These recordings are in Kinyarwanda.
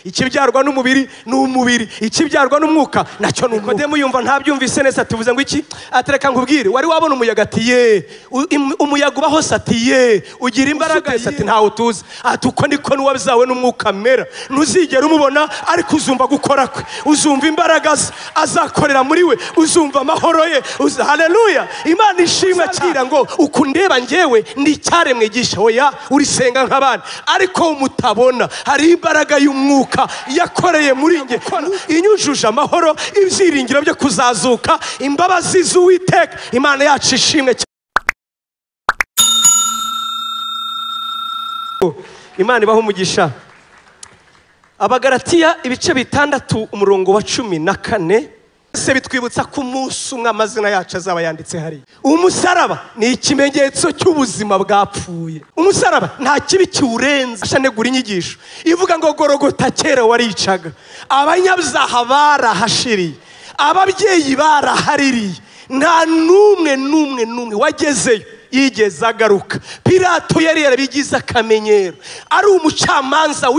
ikibyarwa n'umubiri n'umubiri, ikibyarwa n'umwuka nacyo ni umwuka. Nikodemu yumva ntabyumvise neza, tuvuze ngo iki? Atereka nkubwire, wari wabona umuyaga? Ati ye. Umuyaga ubaho? Ati ye. Ugira imbaraga? Ati ntawe tuzi. Ati uko niko n'uwabizawe n'umwuka mera, ntuzigera umubona ariko uzumva gukora kwe, uzumva imbaraga azakorera muri we, uzumva amahoro ye. Haleluya! Imana ishimwe kira ngo ukundeba njyewe ndi cyaremwe gisha. Oya, urisenga nk'abandi ariko mutabona hari imbaraga y'umwuka yakoreye muri nge, inyujuje amahoro, ibyiringiro byo kuzazuka, imbabazi z'Uwiteka. Imana yacu ishimwe. Imana ibaho umugisha. Abagalatiya ibice 6 umurongo wa 14 se bitwibutsa ko umunsi umwe amazina yacu azaba yanditse hari. Umusaraba ni ikimenyetso cy'ubuzima bwapfuye. Umusaraba nta kibi kiwurenza. Ashanegura inyigisho ivuga ngo Gorogota kera waricaga, abanyabyaha barahashiriye, ababyeyi barahaririye, nta numwe wagezeyo yigeze agaruka. Pilato yari yarabigize akamenyero, ari umucamanza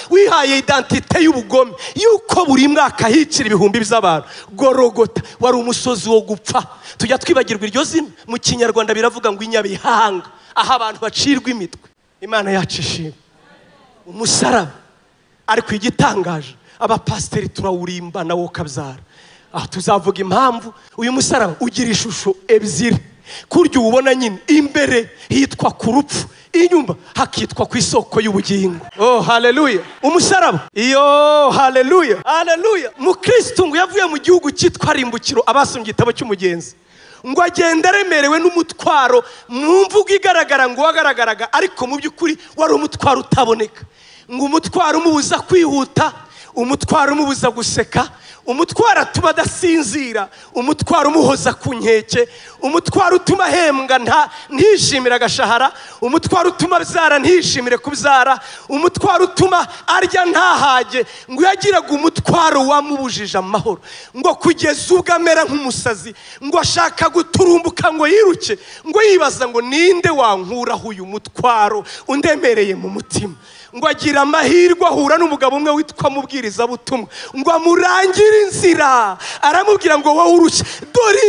wihaye identite y'ubugome yuko buri mwaka hicira ibihumbi by'abantu. Gorogota wari umusozi wo gupfa. Tujya twibagirwa iryo zina, mu Kinyarwanda biravuga ngo inyabihanga, aho abantu bacirwa imitwe. Imana yacu ishimwe. Umusaraba ariko igitangaje, abapasiteri turawurimba nawo ukabyara. Tuzavuga impamvu uyu musaraba ugira ishusho ebyiri. Kurya ubona nyine imbere hitwa ku rupfu, inyuma hakitwa ku isoko y'ubugingo. Oh haleluya! Umusaraba iyo haleluya haleluya. Mukristo ngo yavuye mu gihugu cyitwa Rimbukiro, abasomye igitabo cy'umugenzi, ngo agenda aremerewe n'umutwaro. Mu mvugo igaragara ngo wagaragaraga, ariko mu by'ukuri wari umutwaro utaboneka. Ngo umutwaro umubuza kwihuta, umutwaro umubuza guseka, umutwaro atuma adasinzira, umutwaro umuhoza ku nkeke, umutwaro utuma ahembwa ntishimire agashahara, umutwaro utuma abyara ntishimire kubyara, umutwaro utuma arya ntahage. Ngo yagiraga umutwaro wamubujije amahoro, ngo kugeza ubwo amera nk'umusazi, ngo ashaka guturumbuka ngo yiruke, ngo yibaza ngo ninde wankuraho uyu mutwaro undemereye mu mutima. Ngo agira amahirwe ahura n'umugabo umwe witwa Mubwirizabutumwa, ngo amurangire inzira, aramubwira ngo wowe urushye, dore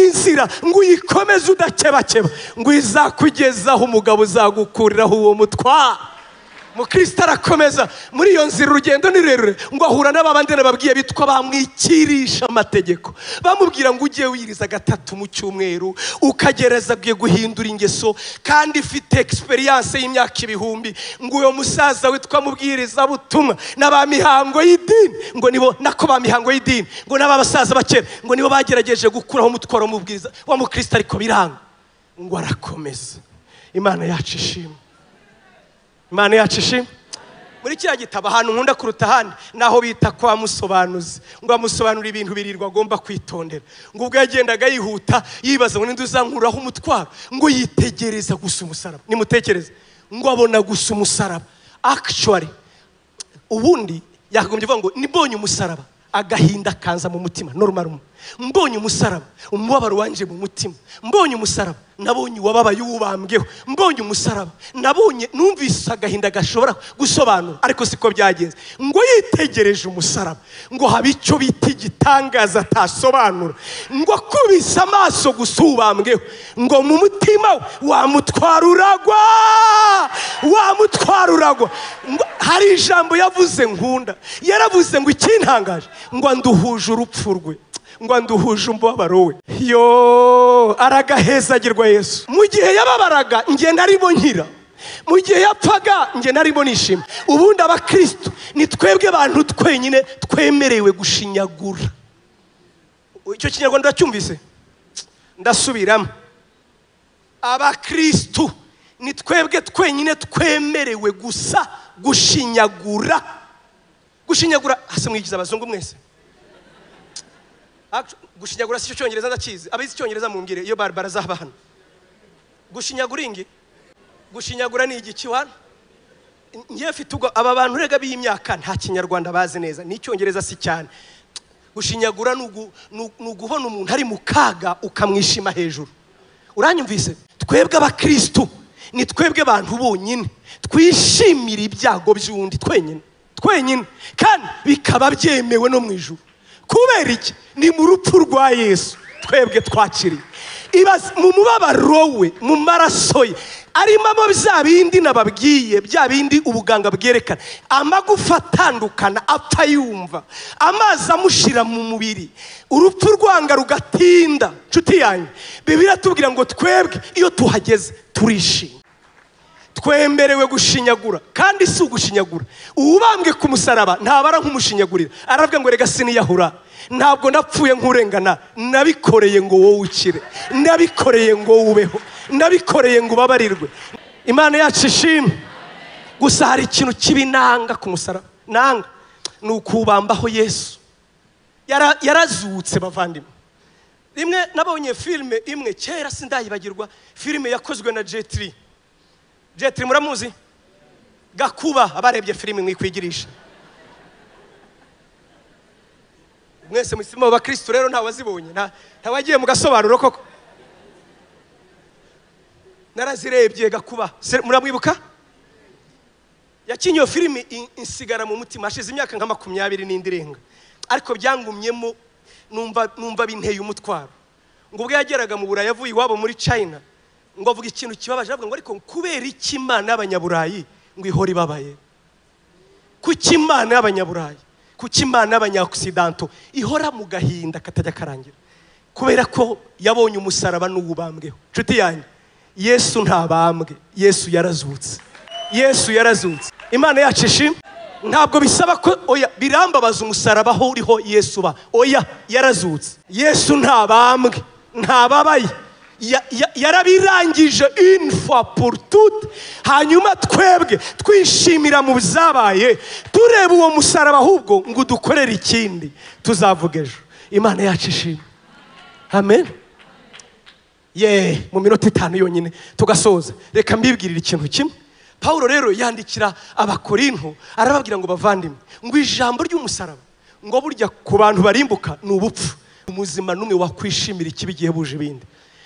inzira, ngo uyikomeze udakebakeba, ngo izakugezaho umugabo uzagukuriraho uwo mutwaro. Mukristo arakomeza muri iyo nzira, urugendo ni rurerure. Ngo ahura n'abandi babwiye bitwa bamwikirisha amategeko, bamubwira ngo ujye wiriza 3 mu cyumweru, ukagereza agiye guhindura ingeso, kandi ifite experience y'imyaka 1000. Ngo uyo musaza witwa Mubwirizabutumwa n'abamihango y'idini, ngo nibo nako bamihango y'idini, ngo n'abasaza bakera, ngo nibo bagerageje gukuraho umutwaro mubwiriza wa Mukristo, ariko biranga. Ngo arakomeza. Imana yacu ishimwe. Imana yacu ishimwe. Muri kiriya gitabo ahantu nkunda kuruta ahandi naho bita kwa musobanuzi, ngo amusobanura ibintu birirwa agomba kwitondera. Ngo ubwo yagendaga yihuta yibaza ngo ninde uzankuraho umutwaro, ngo yitegereza gusa umusaraba. Nimutekereze, ngo abona gusa umusaraba. Actually ubundi yagombye kuvuga ngo nibonye umusaraba agahinda kanza mu mutima, normal. Mbonye umusaraba umubabaro wanje mu mutima, mbonye umusaraba nabonye wababaye ubambweho, mbonye umusaraba nabonye numvise agahinda gashobora gusobanura, ariko siko byagenze. Ngo yitegereje umusaraba, ngo haba icyo bita igitangaza atasobanura. Ngo akubise amaso gusubambweho, ngo mu mutima wamutwaruragwa. Hari ijambo yavuze nkunda, yaravuze ngo ikintangaje, ngo anduhuje urupfu rwe, ngo anduhuje umubabaro we. Yo aragahezagirwa Yesu. Mu gihe yababaraga nge narimo nkira, mu gihe yapfaga nge narimo nishima. Ubundi abakristo ni twebwe abantu twenyine twemerewe gushinyagura. Icyo Kinyarwanda cyumvise ndasubiramo, abakristo ni twebwe twenyine twemerewe gusa gushinyagura. Gushinyagura hase mwigiza abazungu mwese. Gushinyagura si cyo Cyongereza ndakizi, abizi Cyongereza mumbwire iyo baraza hano. Gushinyagura ingi, gushinyagura ni igiki wana? Ngiye mfite ubwo aba bantu rega b'imyaka nta Kinyarwanda bazi neza, ni Cyongereza si cyane. Gushinyagura nuguhona umuntu ari mu kaga ukamwishima hejuru. Uranyumvise? Twebwe abakristo ni twebwe abantu bonyine twishimira ibyago by'undi twenyine kandi bikaba byemewe no mu ijuru. Kubera iki? Ni mu rupfu rwa Yesu twebwe twakiriye. Ibaze mu mubabaro we, mu maraso ye arimo bya bindi nababwiye, bya bindi ubuganga bwerekana, amagufa atandukana apfa yumva, amazi amushira mu mubiri, urupfu rwanga rugatinda. Nshuti yanjye, Bibiliya tubwira ngo twebwe iyo tuhageze turishima. Twemerewe gushinyagura, kandi si ugushinyagura. Ubambwe ku musaraba ntabara nk'umushinyagurira, aravuga ngo rega siniyahura, ntabwo napfuye nk'urengana, nabikoreye ngo wowe ukire, nabikoreye ngo ubeho, nabikoreye ngo ubabarirwe. Imana yacu ishimwe. Gusa hari ikintu kibi nanga ku musaraba, nanga ni ukubambaho Yesu. Yarazutse bavandimwe. Rimwe nabonye filime imwe kera sindayibagirwa, filime yakozwe na Jetri muramuzi? Gakuba, abarebye filime mwikwigirisha. Mwese musimo ba Kristo rero nta wazibonye, nta wagiye mu gasobanuro koko. Narazirebye Gakuba, muramwibuka? Yakinyo filime insigara mu mutima, hashize imyaka nka 20 n'indirenga, ariko byangumyemo numva binteye umutwaro. Ngo ubwo yageraga mu Burayi yavuye iwabo muri China, ngo avuga ikintu kibabaje, avuga ngo ariko kubera iki Imana y'Abanyaburayi ngo ihora ibabaye? Kuki Imana y'Abanyaburayi, kuki Imana y'Abanyakisidanto ihora mu gahinda katajya karangira? Kubera ko yabonye umusaraba n'ubambweho. Nshuti yanjye, Yesu ntabambwe, Yesu yarazutse. Yesu yarazutse. Imana yacu ishimwe. Ntabwo bisaba ko oya birambabaza umusaraba aho uriho Yesu ba. Oya yarazutse. Yesu ntabambwe, ntababaye. Yarabirangije une fois pour toutes. Hanyuma twebwe twishimira mu byabaye, tureba uwo musaraba ahubwo ngo dukorere ikindi tuzavuga ejo. Imana yacu ishimwe. Amen. Mu minota 5 yonyine tugasoza, reka mbibwirira ikintu kimwe. Paulo rero yandikira Abakorinto arababwira ngo bavandimwe, ngo ijambo ry'umusaraba ngo burya ku bantu barimbuka n'ubupfu. Umuzima numwe wakwishimira ikibi gihe buje ibindi.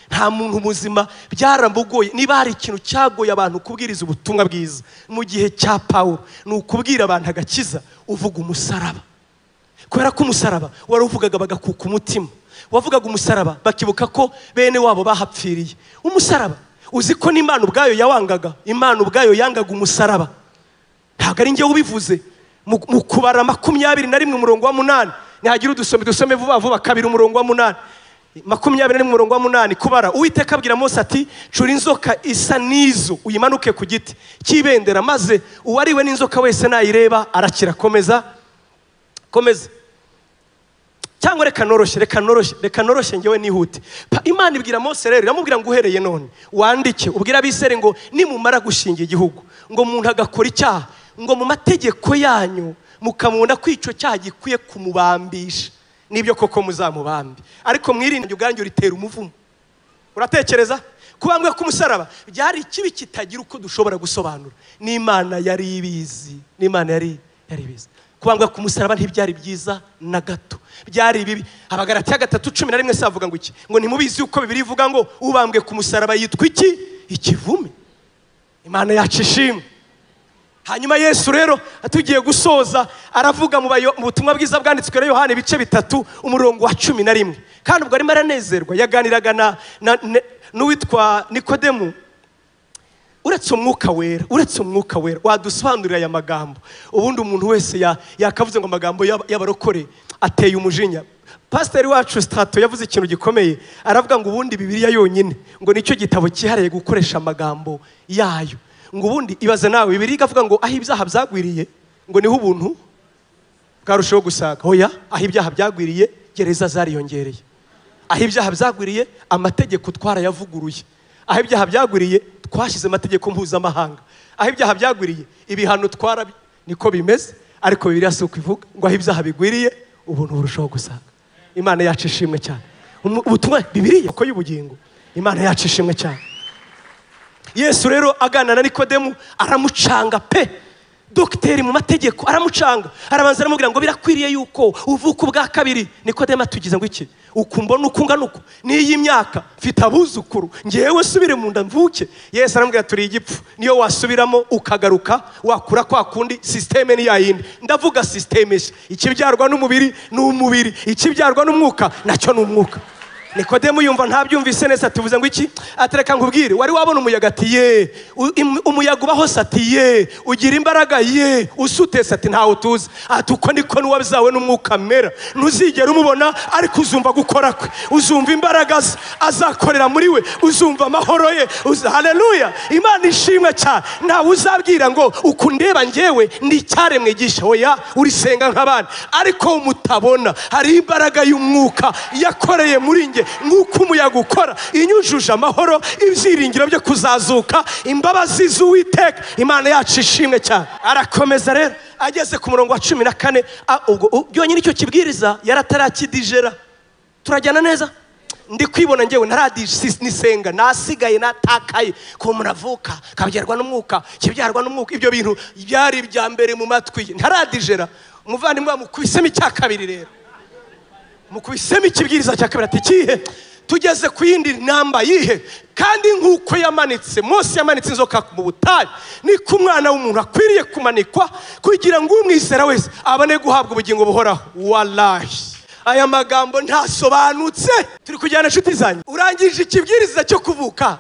Nta muntu muzima byaramugoye. Niba hari ikintu cyagoye abantu kubwiriza ubutumwa bwiza mu gihe cya Paulo, ni ukubwira abantu agakiza uvuga umusaraba. Kubera ko umusaraba waruvugaga bagakuka umutima, wavugaga umusaraba bakibuka ko bene wabo bahapfiriye. Umusaraba uzi ko n'Imana ubwayo yawangaga, Imana ubwayo yangaga umusaraba. Ntabwo ari njye ubivuze. Mu kubara 21:8 nihagira dusome vuba kabiri 8 21:8 kubara. Uwiteka abwira Mose ati cura inzoka isa n'izo uyimanuke ku giti cy'ibendera, maze uwariwe n'inzoka wese nayireba arakira. Komeza cyangwa reka noroshye ngewe nihute. Imana ibwira Mose rero, iramubwira ngo uhereye none wandike ubwira abisere ngo nimumara gushinga igihugu, ngo umuntu agakora icyaha, ngo mu mategeko yanyu mukamubona ko icyo cyaha gikwiye kumubambisha, nibyo koko muzamubambi, ariko mwirinde ubwanyu ritera umuvumo. Uratekereza kubambwa ku musaraba byari ikibi kitagira uko dushobora gusobanura. N'Imana yari ibizi, n'Imana yari ibizi. Kubambwa ku musaraba ntibyari byiza na gato, byari bibi. Abagalatiya 3:11 savuga ngo iki? Ngo ntimubizi uko Bibiliya ivuga ngo ubambwe ku musaraba yitwa iki? Ikivume. Imana yacu ishimwe. Hanyuma Yesu rero atugiye gusoza aravuga mu butumwa bwiza bwanditswe na Yohana ibice 3:11. Kandi ubwo arimo aranezerwa yaganiraga n'uwitwa Nikodemu. Uretse umwuka wera wadusobanurira aya magambo, ubundi umuntu wese yakavuze ngo amagambo y'abarokore ateye umujinya. Pastor wacu Strato yavuze ikintu gikomeye, aravuga ngo ubundi Bibiliya yonyine ngo nicyo gitabo cyihariye gukoresha amagambo yayo. Ngo ubundi ibaze nawe Bibiliya ikavuga ngo aho ibyaha byagwiriye ngo niho ubuntu bwarushaho gusaga. Oya, aho ibyaha byagwiriye gereza zariyongereye, aho ibyaha byagwiriye amategeko twarayavuguruye, aho ibyaha byagwiriye twashyize amategeko mpuzamahanga, aho ibyaha byagwiriye ibihano niko bimeze. Ariko Bibiliya si uko ivuga ngo aho ibyaha bigwiriye ubuntu burushaho gusaga. Imana yacu ishimwe cyane. Ubutumwa Bibiliya ko y'ubugingo. Imana yacu ishimwe cyane. Yesu rero agana na Nikodemu aramucanga pe. dogiteri mu mategeko aramucanga, arabanza aramubwira ngo birakwiriye yuko uvuka ubwa kabiri. Nikodemo atugize ngo iki? Ukumbona ukungana uko n'iyi myaka mfite abuzukuru, ngewe subire mu nda mvuke? Yesu aramubwira turi igipfu, niyo wasubiramo ukagaruka wakura kwa kundi, systeme ni yayindi. Ndavuga systeme ikibyarwa n'umubiri n'umubiri, ikibyarwa n'umwuka nacyo n'umwuka. Nikodemo yumva ntabyumvise neza, tuvuze ngo iki? Atereka nkubwire, wari wabona umuyaga? Ati ye. Umuyaga ubaho? Ati ye. Ugira imbaraga? Ye. Usutese? Ati ntawe tuzi. Ati uko niko n'uwabizawe n'umwuka mera, ntuzigera umubona ariko uzumva gukora kwe, uzumva imbaraga ze azakorera muri we, uzumva amahoro ye. Haleluya, Imana ishimwe cyane. Ntawe uzabwira ngo ukundeba ngewe ndi icyaremwe gisha, oya, urisenga nk'abandi, ariko umutabona hari imbaraga y'umwuka yakoreye muri nge, nk'uko umuyaga ukora, inyujuje amahoro, ibyiringiro byo kuzazuka, imbabazi z'Uwiteka. Imana yacu ishimwe cyane. Arakomeza rero, ageze ku murongo wa 14, ubwo byonyine icyo kibwiriza yaratarakidijera. Turajyana neza? Ndi kwibona ngewe nisenga, nasigaye natakaye ko muravuka kabyarwa n'umwuka, kibyarwa n'umwuka, ibyo bintu byari bya mbere mu matwi, ntaradijera. Umuvandimwe mukwisemo icya kabiri rero, mukwisemo ikibwiriza cya kabiri. Ati kihe? Tugeze ku yindi namba yihe? Kandi nk'uko yamanitse Mose yamanitse inzoka mu butayu, niko umwana w'umuntu akwiriye kumanikwa, kugira ngo umwizera wese abone guhabwa ubugingo buhoraho. Wallahi, aya magambo ntasobanutse. Turi kujyana inshuti zanyu, urangije ikibwiriza cyo kuvuka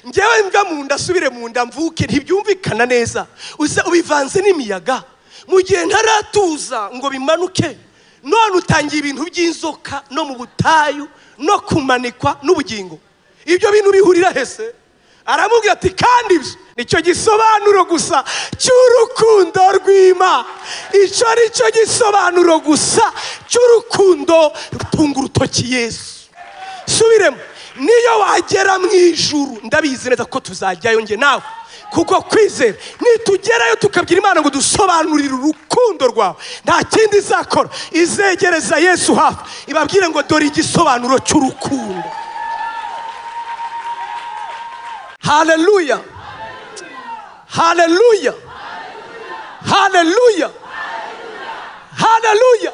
ngewe mbwa mu nda subire mu nda mvuke, ntibyumvikana neza. Uza ubivanze n'imiyaga mu gihe ntaratuza ngo bimanuke, none utangiye ibintu by'inzoka no mu butayu no kumanikwa n'ubugingo. Ibyo bintu bihurira hese? Aramubwira ati kandi ibyo nicyo gisobanuro gusa cy'urukundo rw'Imana. Icyo nicyo gisobanuro gusa cy'urukundo rutunga urutoki Yesu. Subiremo, niyo wagera mu ijuru, ndabizi neza ko tuzajyayo nge nawe, kuko kwizera nitugerayo tukabwira Imana ngo dusobanurire urukundo rwawe, nta kindi izakora, izegereza Yesu hafi, ibabwire ngo dore igisobanuro cy'urukundo. Haleluya, haleluya, haleluya, haleluya.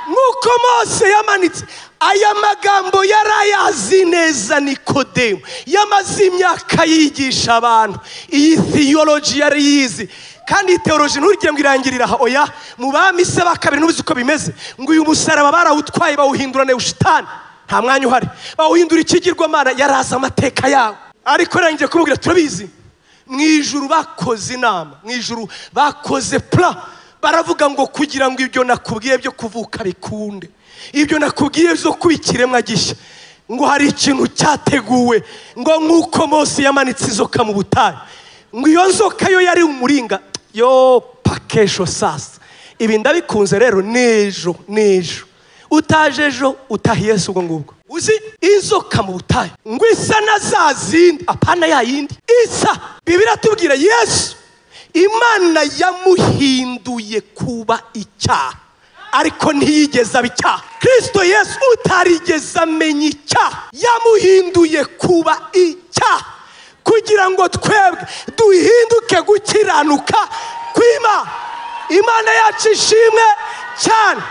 Nk'uko Mose yamanitse, aya magambo yarayazi neza Nikodemo, yamaze imyaka yigisha abantu. Iyi theology yari yizi, kandi theology nturigire ngo irangirira aha, oya. Mu bami se bakabiri nubizi uko bimeze, ngo uyu musaraba barawutwaye bawuhindura Neushitani, nta mwanya uhari, bawuhindura ikigirwamana. yaraza amateka yawe. Ariko rangiye kumubwira turabizi, mu ijuru bakoze inama, mu ijuru bakoze plan, baravuga ngo kugira ngo ibyo nakubwiye byo kuvuka bikunde, ibyo nakubwiye byo kubikiremwa gishya, ngo hari ikintu cyateguwe, ngo nk'uko Mose yamanitse inzoka mu butayu, ngo iyo nzoka yo yari umuringa. Yo pakesho sasa, ibi ndabikunze rero. Nejo utaje ejo utahiye Yesu. Ubwo ngubwo uzi inzoka mu butayu ngo isa na za zindi, apana ya yindi isa. Bibiri tubwira Yesu Imana yamuhinduye kuba icyaha, ariko ntiyigeze aba icyaha. Kristo Yesu utarigeze amenya icyaha yamuhinduye kuba icyaha, kugira ngo twebwe duhinduke gukiranuka kw'Imana. Imana yacu ishimwe cyane.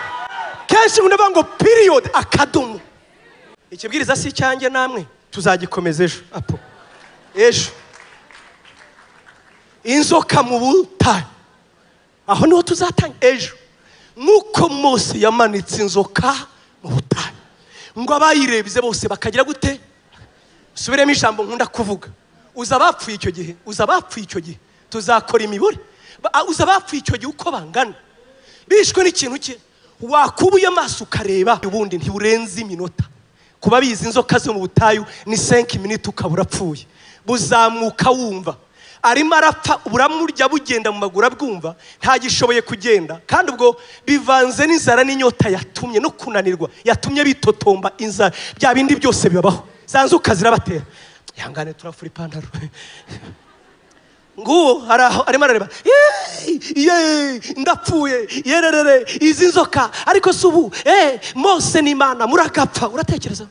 Kenshi unavuga ngo period, akadomo. Ikibwiriza si cyanjye, namwe tuzagikomeza ejo. Apo ejo inzoka mu butayu, aho niho tuzatanga ejo. Nk'uko Mose yamanitse inzoka mu butayu, ngo abayirebye bose bakagira gute? Subiremo ijambo nkunda kuvuga, uza bapfuye icyo gihe, uza bapfuye icyo gihe tuzakora imibure. Uza bapfuye icyo gihe uko bangana, bishwe n'ikintu cye, wakubuye amaso ukareba, ubundi ntiburenze iminota. Kuba bizi inzoka zo mu butayu ni 5 minutes ukaba urapfuye. Buzamuka wumva arimo arapfa, buramurya bugenda mu maguru abwumva, ntagishoboye kugenda. Kandi ubwo bivanze n'inzara n'inyota yatumye no kunanirwa, yatumye bitotomba inzara, bya bindi byose bibabaho. Za nzoka zirabatera, ihangane turafura ipantaro. Nguwo arimo arareba, ndapfuye, yererere izi nzoka. Ariko subu Mose n'Imana muragapfa. Uratekereza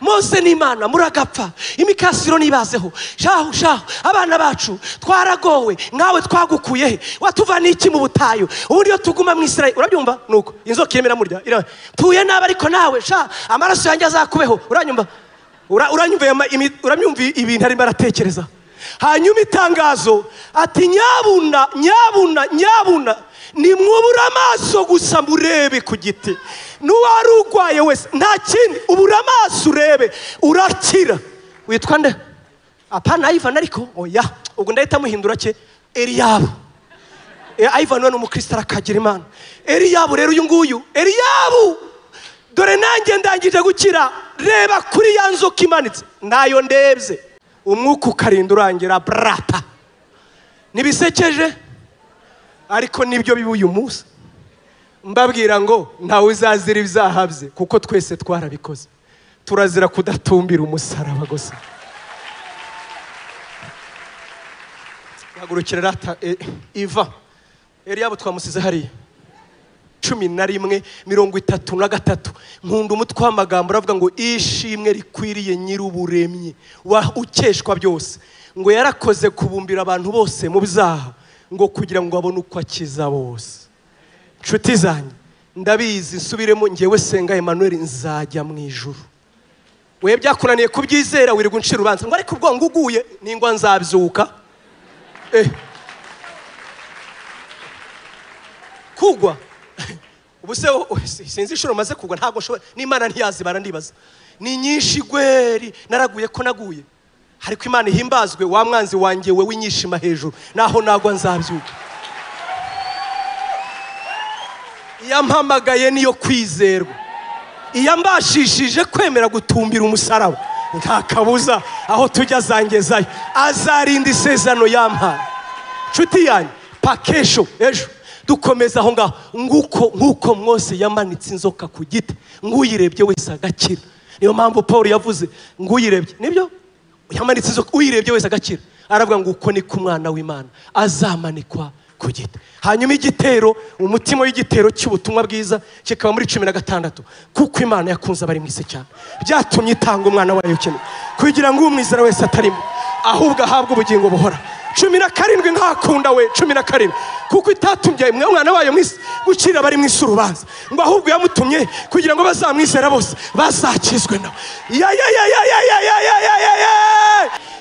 Mose n'Imana muragapfa, imikasiro nibazeho, shahu abana bacu twaragowe, nkawe twagukuye he, watuvana iki mu butayu, ubundi yo tuguma mu Israeli. Urabyumva? Nuko inzoka yemera murya tuye nabi, ariko nawe amaraso yanjye azakubeho. Uranyumva? Uranyumva ibintu arimo aratekereza. Hanyuma itangazo ati nyabuna nimwubura amaso gusa murebe ku giti, n'uwari urwaye wese nta kindi, ubura amaso urebe urakira. Witwa nde? Apana Ivan, ariko oya ubwo ndahita muhindura cye Eliyabu. Ivan we n'umukristo arakagira Imana. Eliyabu rero uyu nguyu Eliyabu, dore nanjye ndangije gukira, reba kuri ya nzoka imanitse, nayo ndebye umwuka ukarinda urangira brata. Nibisekeje ariko nibyo biba uyu munsi. Mbabwira ngo ntawe uzazira ibyaha bye, kuko twese twarabikoze. Turazira kudatumbira umusaraba gusa. Hagurukira rata Iva. Eliyabu twamusize hariya 11:33. Nkunda umutwe w'amagambo uravuga ngo ishimwe rikwiriye nyir'uburemye ukeshwa byose, ngo yarakoze kubumbira abantu bose mu byaha, ngo kugira ngo abone uko akiza bose. Nshuti zanjye ndabizi, nsubiremo, ngewe senga Emmanuel nzajya mu ijuru. We byakunaniye kubyizera, wirirwa uncira urubanza ngo ariko ubwo nguguye ningwa nzabyuka. Kugwa ubuse sinzi inshuro maze kugwa, ntabwo nshoboye, n'Imana ntiyazibara ndibaza. Ni nyinshi gweri, naraguye ko naguye, ariko Imana ihimbazwe. Wa mwanzi wanjye we winyishima hejuru, naho nagwa nzabyuka. Yampamagaye niyo kwizerwa, iyambashishije kwemera gutumbira umusaraba, nta kabuza aho tujya azangezayo, azarinda isezerano yampaye. Nshuti yanjye pakesho ejo dukomeza aho ngaho, nguko Mose yamanitse inzoka ku giti, nguyirebye wese agakira. Niyo mpamvu Paul yavuze nguyirebye, nibyo yamanitse inzoka, uyirebye wese agakira. Aravuga ngo uko ni ku mwana w'Imana azamanikwa ku giti. Hanyuma igitero, umutima w'igitero cy'ubutumwa bwiza kikaba muri 16, kuko Imana yakunze abari mu isi cyane, byatumye itanga umwana wayo ukeneye, kugira ngo umwizera wese atarimo, ahubwo ahabwe ubugingo buhora. 17 nkakunda we 17, kuko itatumye umwana wayo mwisi gucira bari mu isi urubanza, ngo ahubwo yamutumye kugira ngo bazamwizera bose bazakizwe nawe.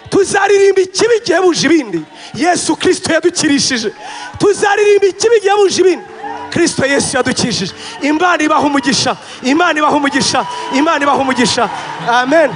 Tuzaririmba ikibi gihebuje ibindi, Yesu Kristo yadukirishije. Tuzaririmba ikibi gihebuje ibindi, Kristo Yesu yadukishije. Imana ibaha umugisha, Imana ibaha umugisha, Imana ibaha umugisha. Amen.